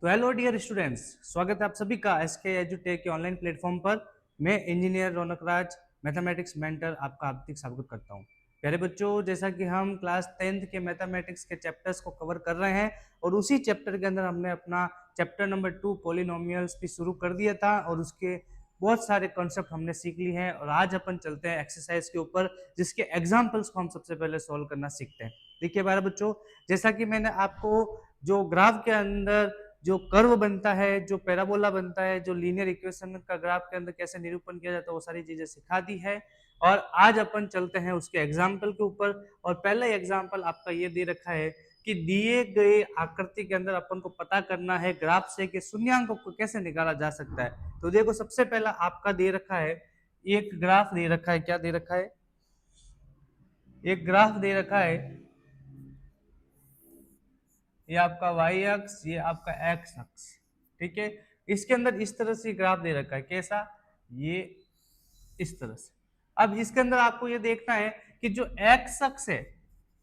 तो hello dear students, स्वागत है आप सभी का एसके एजुटेक के ऑनलाइन प्लेटफॉर्म पर। मैं इंजीनियर रौनक राज, मैथमेटिक्स मेंटर, आपका हार्दिक स्वागत करता हूं। प्यारे बच्चों, जैसा कि हम क्लास 10th के मैथमेटिक्स के चैप्टर्स को कवर कर रहे हैं और उसी चैप्टर के अंदर हमने अपना चैप्टर नंबर 2 पॉलिनोमियल्स भी शुरू कर दिया था और उसके बहुत सारे कॉन्सेप्ट हमने सीख लिए हैं। और आज अपन चलते हैं एक्सरसाइज के ऊपर, जिसके एग्जाम्पल्स को हम सबसे पहले सोल्व करना सीखते हैं। देखिए प्यारे बच्चों, जैसा कि मैंने आपको जो ग्राफ के अंदर जो कर्व बनता है, जो पैराबोला बनता है, जो लीनियर इक्वेशन का ग्राफ के अंदर कैसे निरूपण किया जाता है, वो सारी चीजें सिखा दी है। और आज अपन चलते हैं उसके एग्जाम्पल के ऊपर। और पहला एग्जाम्पल आपका ये दे रखा है कि दिए गए आकृति के अंदर अपन को पता करना है ग्राफ से कि शून्यांकों को कैसे निकाला जा सकता है। तो देखो, सबसे पहला आपका दे रखा है, एक ग्राफ दे रखा है। क्या दे रखा है? एक ग्राफ दे रखा है। ये आपका y अक्ष, ये आपका x अक्ष, ठीक है। इसके अंदर इस तरह से ग्राफ दे रखा है। कैसा? ये इस तरह से। अब इसके अंदर आपको ये देखना है कि जो x अक्ष है,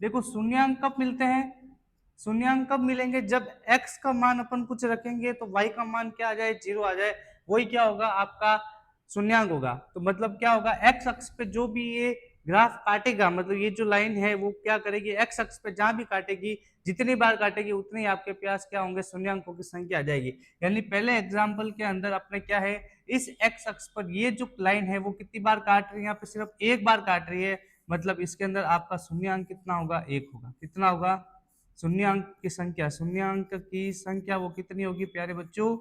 देखो शून्यांक कब मिलते हैं? शून्यांक कब मिलेंगे? जब x का मान अपन कुछ रखेंगे तो y का मान क्या आ जाए? 0 आ जाए। वही क्या होगा? आपका शून्यांक होगा। तो मतलब क्या होगा? x अक्ष पे जो भी ये ग्राफ काटेगा, मतलब ये जो लाइन है वो क्या करेगी? x अक्ष पे जहां भी काटेगी, जितनी बार काटेगी उतनी आपके पास क्या होंगे? शून्यांकों की संख्या आ जाएगी। यानी पहले एग्जाम्पल के अंदर अपने क्या है, इस x अक्ष पर ये जो लाइन है वो कितनी बार काट रही है? यहाँ पे सिर्फ एक बार काट रही है। मतलब इसके अंदर आपका शून्यांक कितना होगा? 1 होगा। कितना होगा? शून्यांक की संख्या, शून्यांक की संख्या वो कितनी होगी प्यारे बच्चों?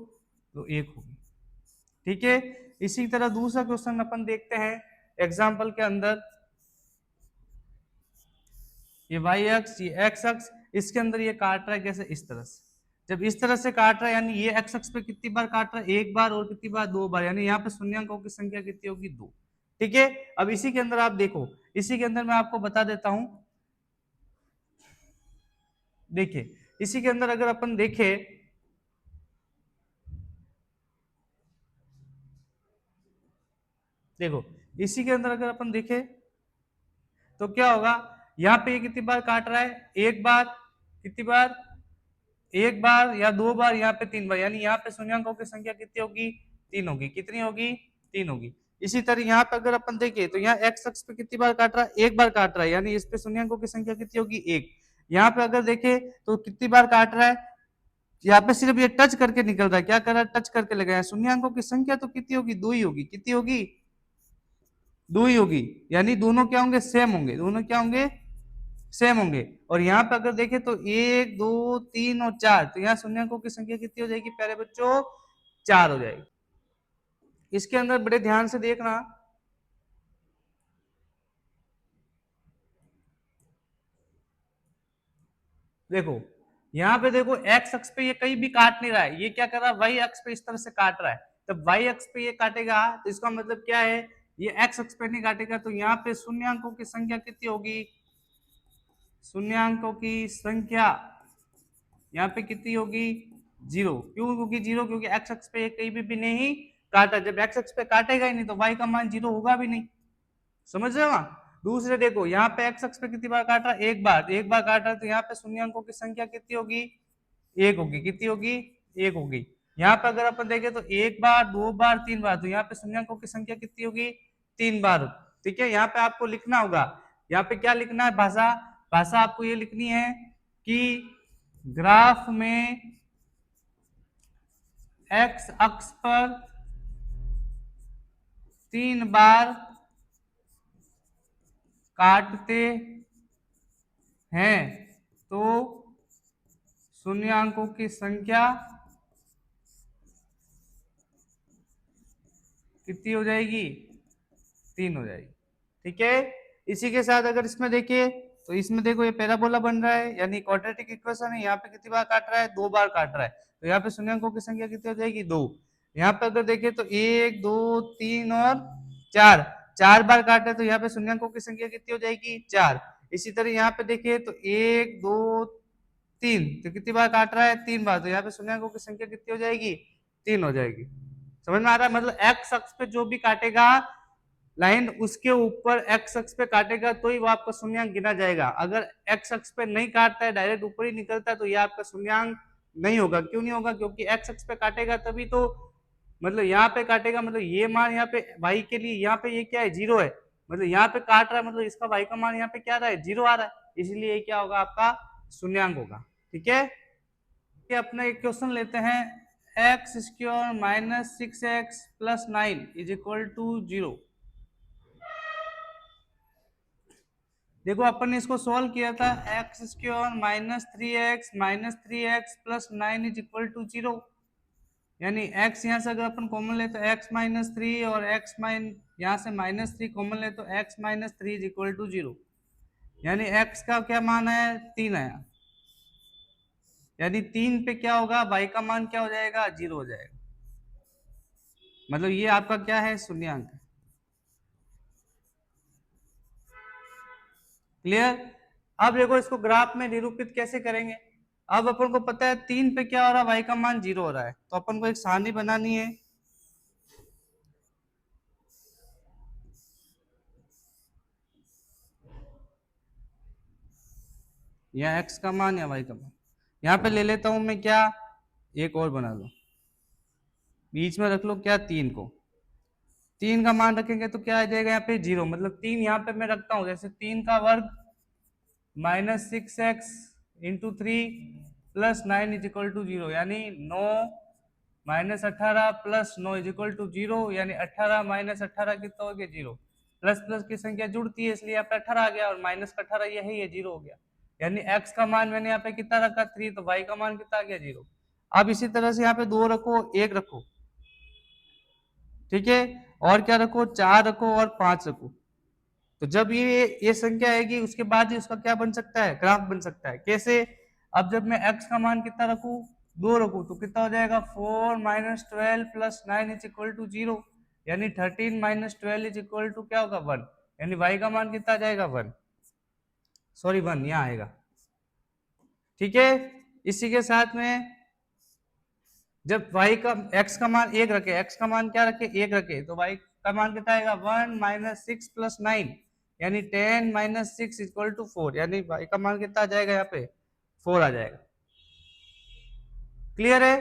तो 1 होगी। ठीक है। इसी तरह दूसरा क्वेश्चन अपन देखते हैं एग्जाम्पल के अंदर। ये y अक्ष, ये x अक्ष, इसके अंदर ये काट रहा है कैसे? इस तरह से। जब इस तरह से काट रहा है यानी ये x अक्ष पे कितनी बार काट रहा है? एक बार। और कितनी बार? 2 बार। यानी यहाँ पे शून्यांकों की संख्या कितनी होगी? 2। ठीक है। अब इसी के अंदर आप देखो, इसी के अंदर मैं आपको बता देता हूं। देखिए, इसी के अंदर अगर अपन देखें, देखो इसी के अंदर अगर अपन देखें तो क्या होगा? यहाँ पे ये कितनी बार काट रहा है? एक बार। कितनी बार? एक बार या 2 बार, यहाँ पे 3 बार। यानी यहाँ पे शून्यांकों की संख्या कितनी होगी? 3 होगी। कितनी होगी? 3 होगी। इसी तरह यहाँ पे अगर अपन देखें तो यहाँ एक्स अक्ष पे कितनी बार काट रहा है? एक बार काट रहा है। यानी इस पे शून्यांकों की संख्या कितनी होगी? 1। यहाँ पे अगर देखें तो कितनी बार काट रहा है? यहाँ पे सिर्फ ये टच करके निकल रहा है। क्या कर रहा है? टच करके लगाया। शून्यांकों की संख्या तो कितनी होगी? 2 ही होगी। कितनी होगी? 2 ही होगी। यानी दोनों क्या होंगे? सेम होंगे। दोनों क्या होंगे? सेम होंगे। और यहाँ पे अगर देखें तो 1 2 3 और 4, तो यहाँ शून्यांकों की संख्या कितनी हो जाएगी प्यारे बच्चों? 4 हो जाएगी। इसके अंदर बड़े ध्यान से देखना, देखो यहाँ पे देखो एक्स अक्ष पे ये कहीं भी काट नहीं रहा है। ये क्या कर रहा है? वाई अक्ष पे इस तरह से काट रहा है। तब वाई अक्ष पे ये काटेगा तो इसका मतलब क्या है? ये एक्स अक्ष पे नहीं काटेगा। तो यहाँ पे शून्यांकों की संख्या कितनी होगी? शून्यांकों की संख्या यहाँ पे कितनी होगी? 0। क्यों होगी 0? क्योंकि एक्स अक्ष पे कहीं भी नहीं काटा। जब एक्स अक्ष पे काटेगा ही नहीं तो वाई का मान 0 होगा भी नहीं। समझ रहे हो ना? दूसरे देखो, यहाँ पे एक्स अक्ष पे कितनी बार काट रहा है? एक बार। एक बार काट रहा है तो यहाँ पे शून्यांकों की संख्या कितनी होगी? 1 होगी। कितनी होगी? 1 होगी। यहाँ पे अगर अपन देखें तो एक बार, 2 बार, 3 बार, तो यहाँ पे शून्यांकों की संख्या कितनी होगी? 3 बार। ठीक है। यहाँ पे आपको लिखना होगा, यहाँ पे क्या लिखना है? भाषा। भाषा आपको ये लिखनी है कि ग्राफ में एक्स अक्ष पर 3 बार काटते हैं तो शून्यांकों की संख्या कितनी हो जाएगी? 3 हो जाएगी। ठीक है। इसी के साथ अगर इसमें देखिए तो इसमें देखो ये पैराबोला बन रहा है, यानी क्वाड्रेटिक इक्वेशन है। यहाँ पे कितनी बार काट रहा है? 2 बार काट रहा है। तो यहाँ पे शून्यांकों की संख्या कितनी हो जाएगी? 2। यहाँ पे अगर देखें तो 1 2 3 और 4, 4 बार काट रहा है तो यहाँ पे शून्यांकों की संख्या कितनी हो जाएगी? 4। इसी तरह यहाँ पे देखिए तो 1 2 3, तो कितनी बार काट रहा है? 3 बार। तो यहाँ पे शून्यांकों की संख्या कितनी हो जाएगी? 3 हो जाएगी। समझ में आ रहा है? मतलब एक्स अक्ष पे जो भी काटेगा लाइन, उसके ऊपर एक्स अक्ष पे काटेगा तो ही वो आपका शून्यांक गिना जाएगा। अगर एक्स अक्ष पे नहीं काटता है, डायरेक्ट ऊपर ही निकलता है, तो ये आपका शून्यांक नहीं होगा। क्यों नहीं होगा? क्योंकि एक्स अक्ष पे काटेगा तभी तो, मतलब यहाँ पे काटेगा, मतलब ये मान यहाँ पे y के लिए यहाँ पे ये क्या है, 0 है, मतलब यहाँ पे काट रहा है, मतलब इसका y का मान यहाँ पे क्या रहा है, 0 आ रहा है, इसलिए ये क्या होगा, आपका शून्यांक होगा। ठीक है, ये अपना एक क्वेश्चन लेते हैं, x square minus 6x plus 9 is equal to 0। देखो अपन ने इसको सॉल्व किया था, x square minus 3x plus 9 is equal to 0, यानी x यहाँ से अगर अपन कॉमन ले तो x माइनस 3 और यहाँ से माइनस 3 कॉमन ले तो x minus 3 is equal to 0, यानी x का क्या मान है, 3 आया, यानी 3 पे क्या होगा, y का मान क्या हो जाएगा, 0 हो जाएगा, मतलब ये आपका क्या है, शून्यांक। क्लियर? अब देखो इसको ग्राफ में निरूपित कैसे करेंगे। अब अपन को पता है 3 पे क्या हो रहा है, y का मान 0 हो रहा है, तो अपन को एक सारणी बनानी है, या x का मान या y का मान, यहाँ पे ले लेता हूं मैं क्या, एक और बना लो, बीच में रख लो क्या, 3 को, 3 का मान रखेंगे तो क्या आ जाएगा यहाँ पे, 0, मतलब 3 यहाँ पे मैं रखता हूँ, जैसे 3 का वर्ग minus 6x into 3 plus 9 is equal to 0, यानी 9 minus 18 plus 9 is equal to 0, यानी 18 माइनस 18 कितना हो गया, 0, प्लस प्लस की संख्या जुड़ती है इसलिए यहाँ पे 18 आ गया, और माइनस का 18 यही है, 0 हो गया, यानी x का मान मैंने यहाँ पे कितना रखा, 3, तो y का मान कितना आ गया, 0। अब इसी तरह से यहाँ पे 2 रखो, 1 रखो, ठीक है, और क्या रखो, 4 रखो और 5 रखो, तो जब ये संख्या आएगी उसके बाद ही उसका क्या बन सकता है, ग्राफ बन सकता है। कैसे? अब जब मैं x का मान कितना रखूं, 2 रखूं, तो कितना हो जाएगा, 4 minus 12 plus 9 is equal to 0, यानी 13 माइनस 12 इज इक्वल टू क्या होगा, 1, यानी y का मान कितना आ जाएगा, 1, सॉरी 1 यहाँ आएगा। ठीक है, इसी के साथ में जब y का x का मान 1 रखे, x का मान क्या रखे, 1 रखे, तो y का मान कितना आएगा, 1 माइनस 6 प्लस 9, यानी 10 माइनस 6 इक्वल टू 4, यानी y का मान कितना आ जाएगा, यहाँ पे 4 आ जाएगा। क्लियर है?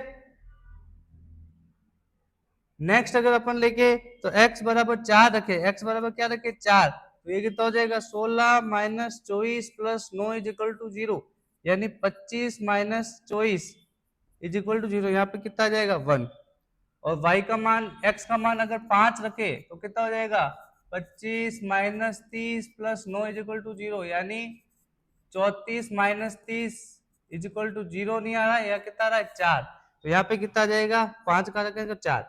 नेक्स्ट अगर अपन लेके तो x बराबर 4 रखे, x बराबर क्या रखे, 4, तो ये कितना हो जाएगा, 16 minus 24 plus 9 is equal to 0, यानी 25 माइनस 24 इज इक्वल टू 0, यहाँ पे कितना आ जाएगा, 1, और y का मान, x का मान अगर 5 रखे तो कितना हो जाएगा, 25 minus 30 plus 9 is equal to 0, यानी 34 माइनस 30 इज इक्वल टू 0 नहीं आ रहा है, या कितना आ रहा है, 4, तो यहाँ पे कितना आ जाएगा, 5 का रखेंगे 4।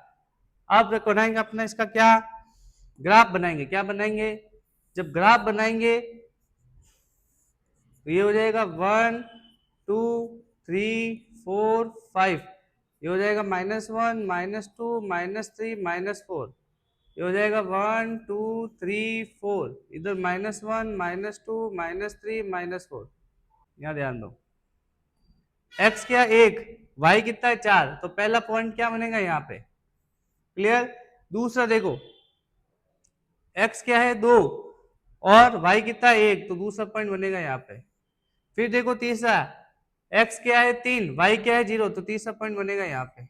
अब बनाएंगे अपना इसका क्या, ग्राफ बनाएंगे, क्या बनाएंगे, जब ग्राफ बनाएंगे तो ये हो जाएगा 1 2 3 4 5, ये हो जाएगा -1 -2 -3 -4, ये हो जाएगा 1 2 3 4, इधर -1 -2 -3 -4, यहाँ ध्यान दो, x क्या 1, y कितना है 4, तो पहला पॉइंट क्या बनेगा यहाँ पे, क्लियर। दूसरा देखो x क्या है 2 और y कितना 1, तो दूसरा पॉइंट बनेगा यहाँ पे। फिर देखो तीसरा, x क्या है 3, y क्या है 0, तो तीसरा पॉइंट बनेगा यहाँ पे।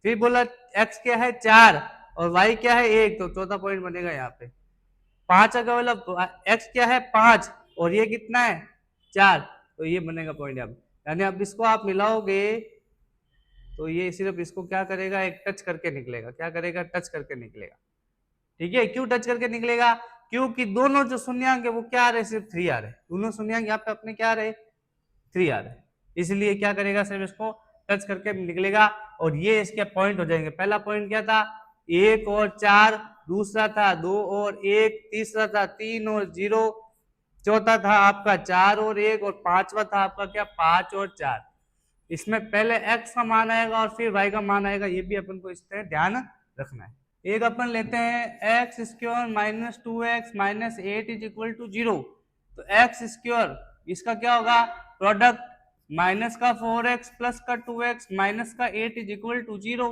फिर बोला x क्या है 4 और y क्या है 1, तो चौथा पॉइंट बनेगा यहाँ पे। 5 का मतलब x क्या है 5 और ये कितना है 4, तो ये बनेगा पॉइंट यहाँ पे। यानी अब इसको आप मिलाओगे तो ये सिर्फ इसको क्या करेगा, एक टच करके निकलेगा, क्या करेगा, टच करके निकलेगा। ठीक है, क्यों टच करके निकलेगा, क्योंकि दोनों जो शून्यांक है वो क्या आ रहे, सिर्फ 3 आ रहे, दोनों शून्यांक यहाँ पे अपने क्या आ रहे, 3 आ रहे, इसलिए क्या करेगा, सिर्फ इसको टच करके निकलेगा, और ये इसके पॉइंट हो जाएंगे। पहला पॉइंट क्या था, 1 और 4, दूसरा था 2 और 1, तीसरा था 3 और 0, चौथा था आपका 4 और 1, और पांचवा था आपका क्या, 5 और 4। इसमें पहले x का मान आएगा और फिर y का मान आएगा, ये भी अपन को इस तरह ध्यान रखना है। एक अपन लेते हैं x square minus 2x minus 8 is equal to 0, तो एक्स स्क्वायर इसका क्या होगा, प्रोडक्ट माइनस का 4x प्लस का 2x माइनस का 8 इज इक्वल टू 0,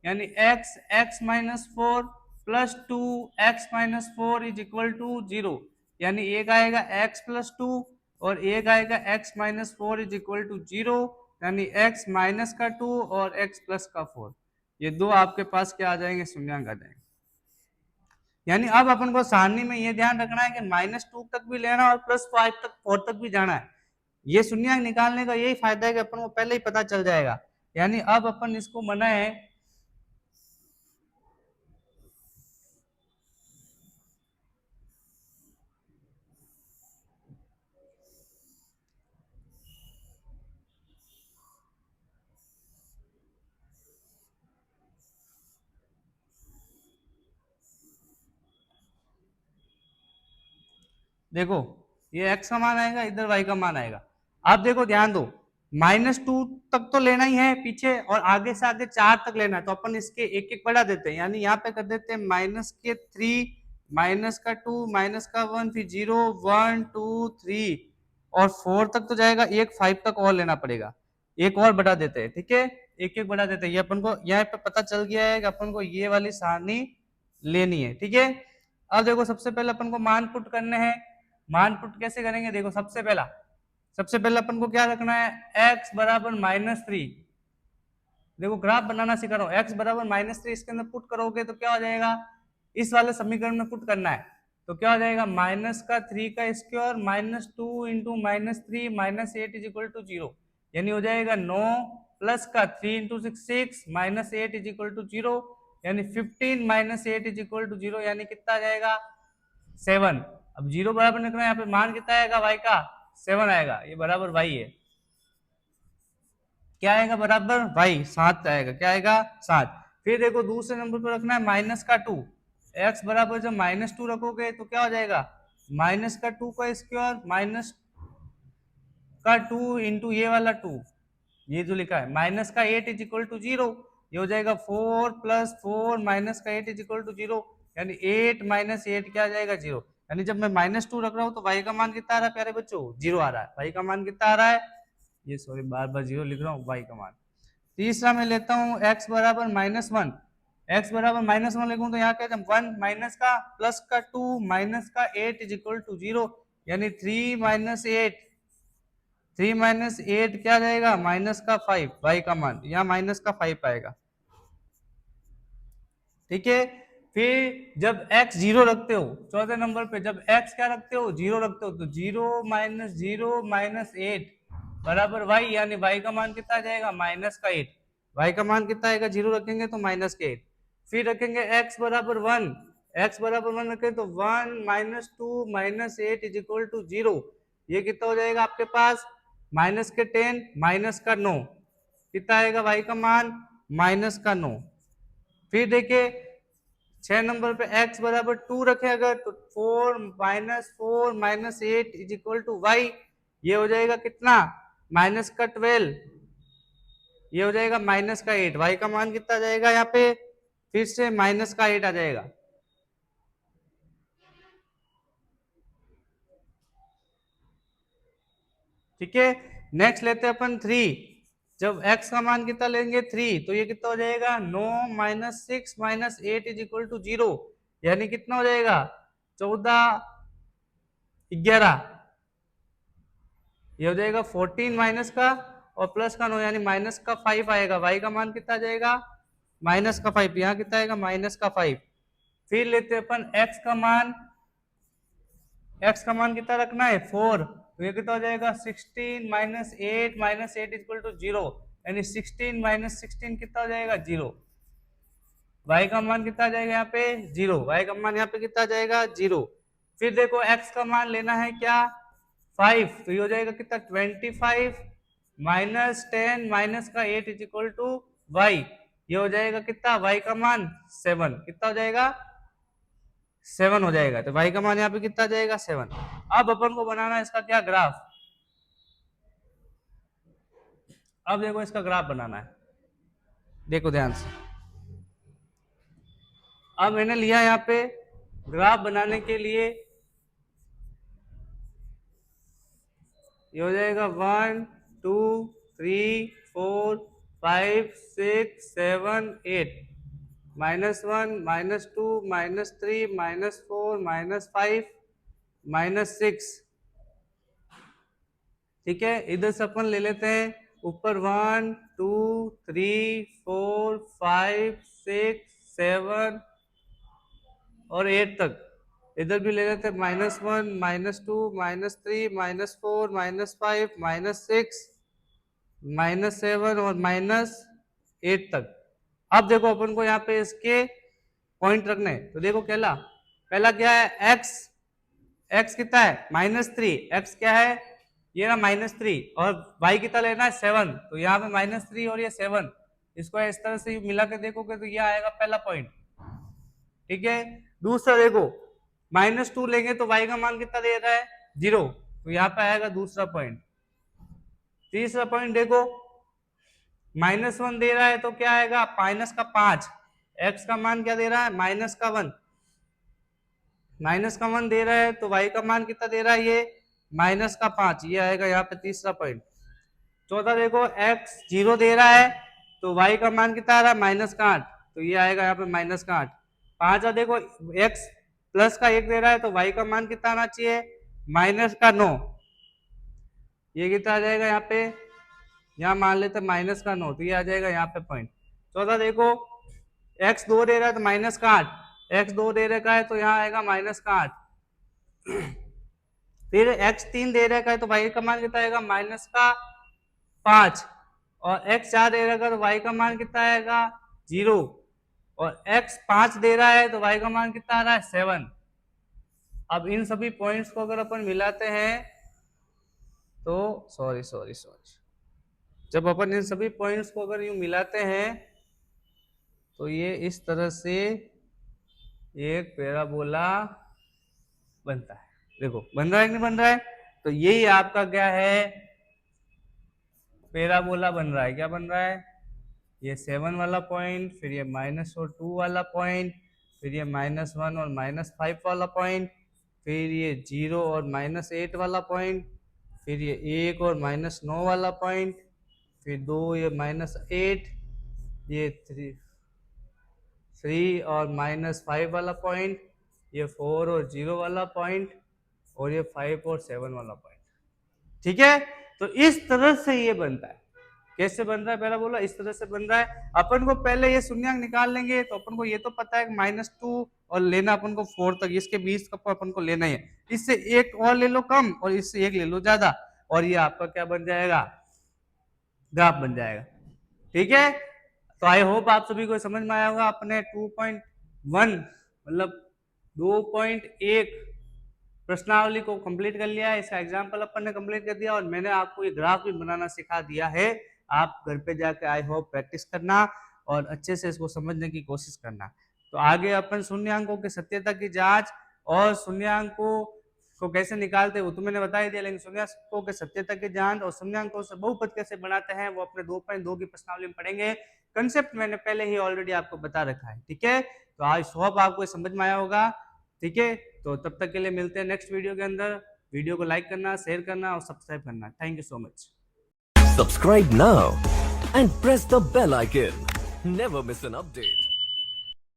यानी x minus 4 plus 2x minus 4 is equal to 0, यानी एक आएगा x प्लस 2 और एक आएगा x minus 4 is equal to 0, यानी x माइनस का 2 और x प्लस का 4, ये दो आपके पास क्या आ जाएंगे, शून्यांक आ जाएंगे। यानी अब अपन को सारणी में ये ध्यान रखना है कि -2 तक भी लेना और +5 तक 4 तक भी जाना है। ये शून्यांक निकालने का यही फायदा है कि अपन को पहले ही पता चल जाएगा। यानी अब अपन इसको बनाए, देखो ये x का मान आएगा, इधर y का मान आएगा। अब देखो ध्यान दो, -2 तक तो लेना ही है पीछे, और आगे से आगे 4 तक लेना है, तो अपन इसके एक एक बढ़ा देते हैं। यानी यहाँ पे कर देते हैं -3, -2, -1, फिर 0, 1, 2, 3 और 4 तक तो जाएगा, एक 5 तक और लेना पड़ेगा, एक और बढ़ा देते हैं। ठीक है, एक एक बढ़ा देते हैं। ये अपन को यहाँ पे पता चल गया है कि अपन को ये वाली सारणी लेनी है। ठीक है, अब देखो सबसे पहले अपन को मान पुट करने हैं। मान पुट कैसे करेंगे, देखो सबसे पहले अपन को क्या रखना है, x बराबर -3। देखो ग्राफ बनाना सिखा रहा हूं, x बराबर -3 इसके अंदर पुट करोगे तो क्या हो जाएगा, इस वाले समीकरण में पुट करना है, तो क्या हो जाएगा, -3 का square -2 into -3 -8 is equal to 0, यानी हो जाएगा 9 प्लस का 3 इंटू 6 -8 इज इक्वल टू 0, यानी 15 -8 इज इक्वल टू 0, यानी कितना आ जाएगा 7। अब 0 बराबर निकलना है, यहाँ पे मान कितना आएगा y का 7 आएगा, ये बराबर y है। क्या आएगा बराबर y 7 आएगा, क्या आएगा 7। फिर देखो दूसरे नंबर पर रखना है -2, x बराबर जब -2 रखोगे तो क्या हो जाएगा, -2 का स्क्वायर -2 इंटू ये वाला 2, ये जो लिखा है -8 इज इक्वल टू 0, ये हो जाएगा 4 + 4 -8 इज इक्वल टू 0, यानी 8 - 8 क्या आ जाएगा 0। यानी जब मैं -2 रख रहा हूँ तो y का मान कितना आ रहा है प्यारे बच्चों, 0 आ रहा है। y का मान कितना आ रहा है, ये सॉरी बार बार 0 लिख रहा हूँ, y का मान। तीसरा मैं लेता हूँ x बराबर -1, x बराबर -1 लिखूं तो यहाँ क्या 1 माइनस का प्लस का 2 माइनस का 8 इज इक्वल टू 0, यानी 3 - 8 क्या जाएगा माइनस का 5, y का मान यहाँ माइनस का 5 आएगा। ठीक है, फिर जब x 0 रखते हो, चौथे नंबर पे जब x क्या रखते हो 0 रखते हो, तो 0 - 0 - 8 बराबर y, यानी y का मान कितना आ जाएगा -8, y का मान कितना आएगा 0 रखेंगे तो -8। फिर रखेंगे x बराबर 1, x बराबर 1 रखें तो 1 - 2 - 8 इज इक्वल टू 0, ये कितना हो जाएगा आपके पास माइनस के 10 माइनस का 9, कितना आएगा y का मान -9। फिर देखिए 6 नंबर पे x बराबर 2 रखे अगर, तो 4 - 8 इज इक्वल टू y, ये हो जाएगा कितना माइनस का 12, ये हो जाएगा माइनस का 8, y का मान कितना आ जाएगा यहाँ पे फिर से माइनस का 8 आ जाएगा। ठीक है, नेक्स्ट लेते हैं अपन 3, जब x का मान कितना लेंगे 3, तो ये कितना हो जाएगा 9 - 6 - 8 इज इक्वल टू 0, यानी कितना हो जाएगा 14 11, ये हो जाएगा 14 माइनस का और प्लस का 9, यानी माइनस का 5 आएगा, y का मान कितना आ जाएगा माइनस का 5, यहाँ कितना आएगा माइनस का 5। फिर लेते हैं अपन x का मान, x का मान कितना रखना है 4, तो ये कितना हो जाएगा 16 - 8 इक्वल टू 0, यानी 16 - 16 कितना हो जाएगा 0, y का मान कितना आ जाएगा यहाँ पे 0, y का मान यहाँ पे कितना आ जाएगा 0। फिर देखो x का मान लेना है क्या 5, तो ये हो जाएगा कितना 25 - 10 माइनस का 8 इज इक्वल टू y, ये हो जाएगा कितना y का मान 7, कितना हो जाएगा 7 हो जाएगा, तो y का मान यहाँ पे कितना आ जाएगा 7। अब अपन को बनाना है इसका क्या ग्राफ, अब देखो इसका ग्राफ बनाना है, देखो ध्यान से। अब मैंने लिया यहाँ पे ग्राफ बनाने के लिए, ये हो जाएगा 1 2 3 4 5 6 7 8 -1 -2 -3 -4 -5 -6। ठीक है, इधर से अपन ले लेते हैं ऊपर 1 2 3 4 5 6 7 और 8 तक। इधर भी ले लेते हैं -1 -2 -3 -4 -5 -6 -7 और -8 तक। अब देखो अपन को यहाँ पे इसके पॉइंट रखने हैं। तो देखो पहला क्या है, x कितना है -3, x क्या है ये ना -3 और y कितना लेना है 7, तो यहाँ पे -3 और ये 7, इसको इस तरह से मिला के देखोगे तो ये आएगा पहला पॉइंट। ठीक है, दूसरा देखो -2 लेंगे तो y का मान कितना दे रहा है 0, तो यहाँ पे आएगा दूसरा पॉइंट। तीसरा पॉइंट देखो -1 दे रहा है तो क्या आएगा -5, x का मान क्या दे रहा है -1, -1 दे रहा है तो y का मान कितना दे रहा है ये -5, ये आएगा यहाँ पे तीसरा पॉइंट। चौथा देखो x 0 दे रहा है तो y का मान कितना आ रहा है -8, तो ये आएगा यहाँ पे -8। पांचवा देखो x प्लस का 1 दे रहा है तो y का मान कितना आना चाहिए -9, ये कितना आ जाएगा यहाँ पे, यहाँ मान लेते -9, तो ये आ जाएगा यहाँ पे पॉइंट। चौथा देखो x 2 दे रहा है तो -8, x 2 दे रखा है तो यहाँ आएगा -8। फिर x 3 दे रखा है तो y का मान कितना आएगा -5, और x 4 दे रखा है तो y का मान कितना आएगा 0, और x 5 दे रहा है तो y का मान कितना आ रहा है 7। अब इन सभी पॉइंट्स को अगर अपन मिलाते हैं तो सॉरी जब अपन इन सभी पॉइंट्स को अगर यूं मिलाते हैं तो ये इस तरह से एक पैराबोला बनता है। देखो बन रहा है कि नहीं बन रहा है, तो यही आपका क्या है पैराबोला बन रहा है। क्या बन रहा है, ये 7 वाला पॉइंट, फिर ये -2 वाला पॉइंट, फिर ये -1 और -5 वाला पॉइंट, फिर ये 0 और -8 वाला पॉइंट, फिर ये 1 और -9 वाला पॉइंट, फिर 2 ये -8, ये 3 और -5 वाला पॉइंट, ये 4 और 0 वाला पॉइंट, और ये 5 और 7 वाला पॉइंट। ठीक है, तो इस तरह से ये बनता है। कैसे बन रहा है पैराबोला, इस तरह से बन रहा है। अपन को पहले ये शून्यंक निकाल लेंगे तो अपन को ये तो पता है कि -2 और लेना अपन को 4 तक, इसके 20 का अपन को लेना ही है। इससे एक और ले लो कम और इससे एक ले लो ज्यादा, और ये आपका क्या बन जाएगा ग्राफ बन जाएगा। ठीक है, तो आई होप आप सभी को समझ में आया होगा। अपने 2.1 मतलब 2.1 प्रश्नावली को कंप्लीट कर लिया है, इसका एग्जाम्पल अपन ने कंप्लीट कर दिया, और मैंने आपको ये ग्राफ भी बनाना सिखा दिया है। आप घर पे जाके आई होप प्रैक्टिस करना और अच्छे से इसको समझने की कोशिश करना। तो आगे अपन शून्यांकों की सत्यता की जांच और शून्यांकों को कैसे निकालते हैं वो तो मैंने बता ही दिया, लेकिन शून्यांकों के सत्यता की जांच और शून्यांकों से बहुपद कैसे बनाते हैं वो अपने 2.2 की प्रश्नावली में पढ़ेंगे। कंसेप्ट मैंने पहले ही ऑलरेडी आपको बता रखा है। ठीक है, तो आई होप आपको समझ में आया होगा। ठीक है, तो तब तक के लिए मिलते हैं नेक्स्ट वीडियो के अंदर। वीडियो को लाइक करना, शेयर करना और सब्सक्राइब करना। Thank you so much. Subscribe now and press the bell icon. Never miss an update.